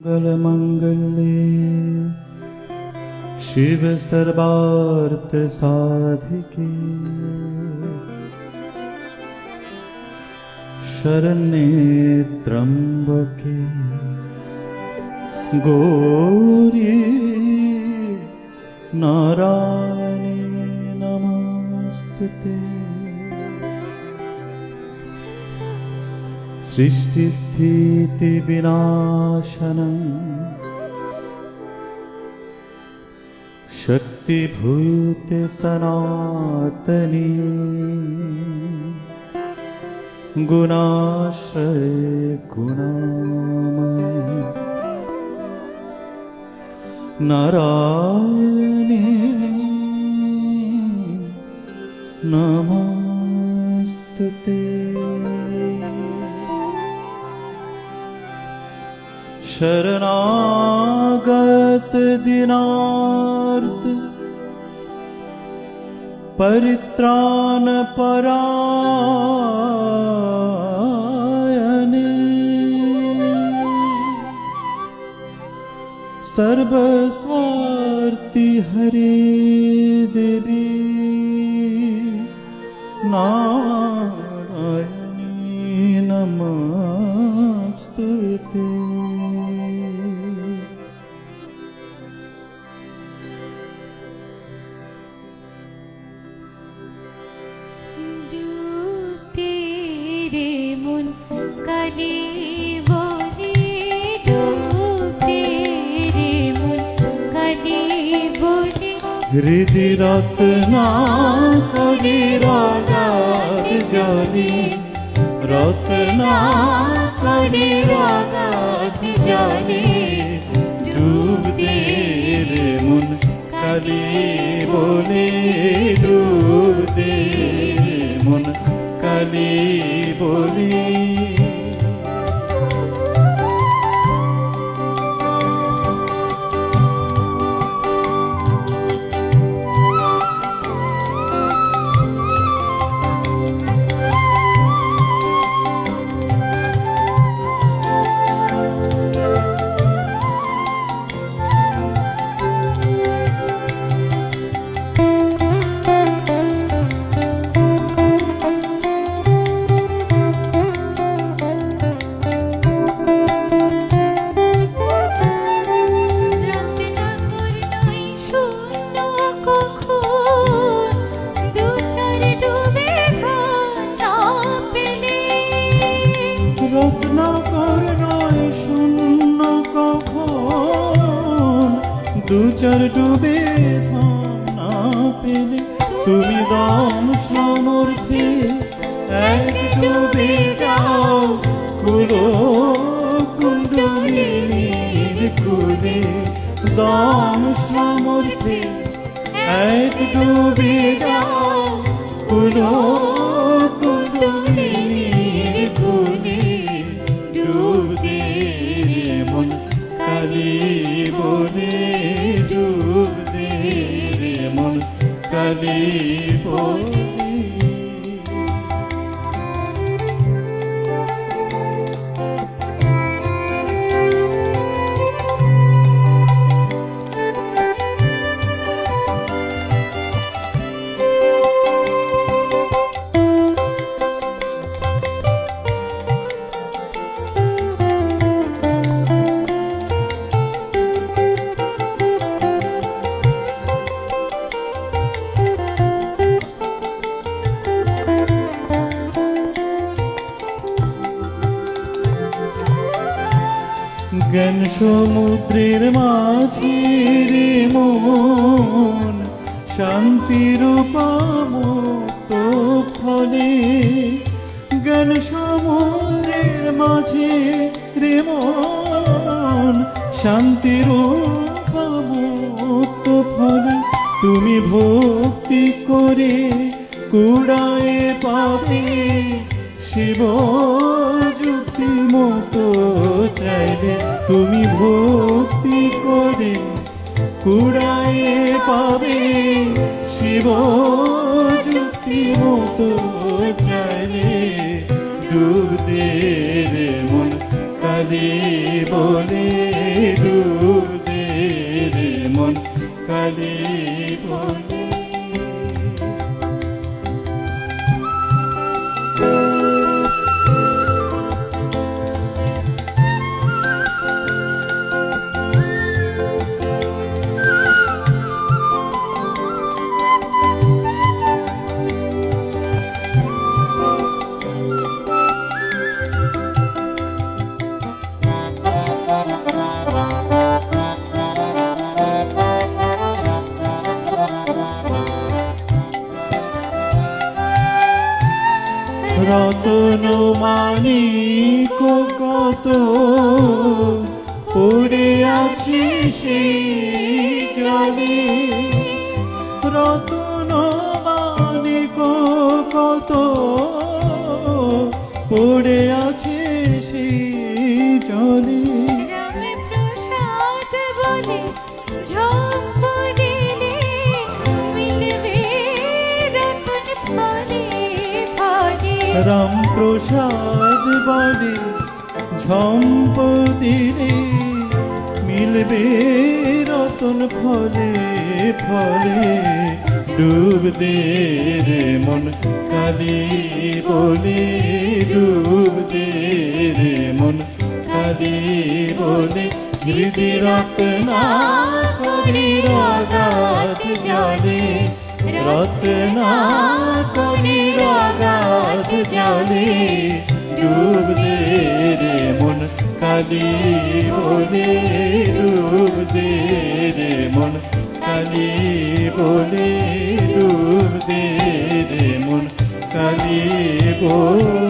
मंगलमंगल्ये शिव सर्वार्थ साधिके शरण्ये त्र्यंबके गौरी नारायणी नमस्तुते। सृष्टि स्थिति विनाशनं शक्तिभूते सनातनी गुणाश्रय गुणामयी नारायणी नमस्तुते। शरणागत दीनार्त परित्राण परायणे सर्वस्वार्थी हरे देवी नारायणी नमस्तुते। हृदि रत्ना करि रागात जलि रत्ना करि रागात जलि डूब दे रे मन काली बोले डूब दे रे मन काली बोले। दू चार डूबे ना पेले तुमी दाम समर्थे एक डूबे जाओ कुलो कुंडलिनीर कुले दाम समर्थे एक डूबे जाओ कुलो कुंडलिनीर कुले डूब दे मन काली बोले डूब दे रे मन काली बोले। জ্ঞান সমুদ্রের মাঝে রে মন শান্তির মুক্ত ফলে জ্ঞান সমুদ্রের মাঝে রে মন শান্তির মুক্ত ফলে তুমি ভক্তি করে কুড়ায়ে পাবে শিব যুক্তি মতো চাইলে তুমি ভক্তি করে কুড়ায়ে পাবে শিব যুক্তি মতো চাইলে ডুব দে রে মন কালি বলে ডুব দে রে মন কালি বলে। রতন মানিক কত পড়ে আছে সেই জলে, রতন মানিক কত পড়ে আছে সেই জলে। রামে প্রসাদ বলে ঝম্প দিলে মিলবে রতন ফলে ফলে। রাম প্রসাদ বলে ঝম্প দিলে মিলবে রতন ফলে ফলে। ডুব দে রে মন কালি বলে ডুব দে রে মন কালি বলে। হৃদি রত্না করি রগাত জলে, রত্না করি রগাত জলে। ডুব দে রে মন কালি বলে ডুব দে রে মন কালি বলে ডুব দে রে মন কালি বলে।